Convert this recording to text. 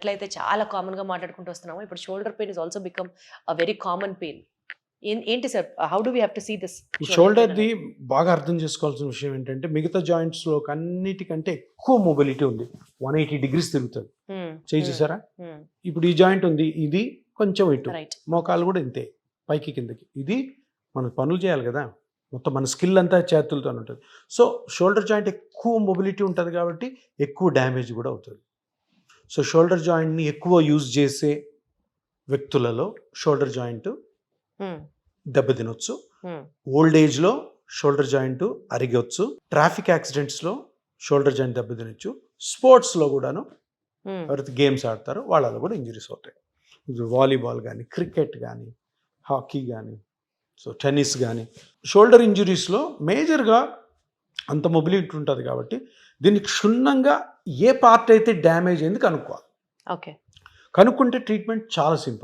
ఎట్లయితే చాలా కామన్ గా మాట్లాడుకుంటూ వస్తున్నామో ఇప్పుడు shoulder pain is also become a very common pain. ఏంటి sir, how do we have to see this? షోల్డర్ది బాగా అర్థం చేసుకోవాల్సిన విషయం ఏంటంటే మిగతా జాయింట్స్లో అన్నిటికంటే ఎక్కువ మొబిలిటీ ఉంది. 180 degrees తిరుగుతుంది. చేయి చూసారా? ఇప్పుడు ఈ జాయింట్ ఉంది, ఇది కొంచెం ఇటు, రైట్. మోకాలు కూడా ఇంతే, పైకి కిందకి. ఇది మనం పనులు చేయాలి కదా, మొత్తం మన స్కిల్ అంతా చేతులతో ఉంటుంది. సో షోల్డర్ జాయింట్ ఎక్కువ మొబిలిటీ ఉంటుంది కాబట్టి ఎక్కువ డ్యామేజ్ కూడా అవుతుంది. సో షోల్డర్ జాయింట్ని ఎక్కువ యూజ్ చేసే వ్యక్తులలో షోల్డర్ జాయింట్ దెబ్బతినొచ్చు. ఓల్డ్ ఏజ్లో షోల్డర్ జాయింట్ అరిగొచ్చు. ట్రాఫిక్ యాక్సిడెంట్స్లో షోల్డర్ జాయింట్ దెబ్బతినొచ్చు. స్పోర్ట్స్లో కూడాను ఎవరైతే గేమ్స్ ఆడతారో వాళ్ళలో కూడా ఇంజరీస్ అవుతాయి. వాలీబాల్ కానీ, క్రికెట్ కానీ, హాకీ కానీ, సో టెన్నిస్ కానీ, షోల్డర్ ఇంజరీస్లో మేజర్గా అంత మొబిలిటీ ఉంటుంది కాబట్టి దీనికి క్షుణ్ణంగా ఏ పార్ట్ అయితే డ్యామేజ్ అయింది కనుక్కోవాలి. ఓకే. కనుక్కుంటే ట్రీట్మెంట్ చాలా సింపుల్.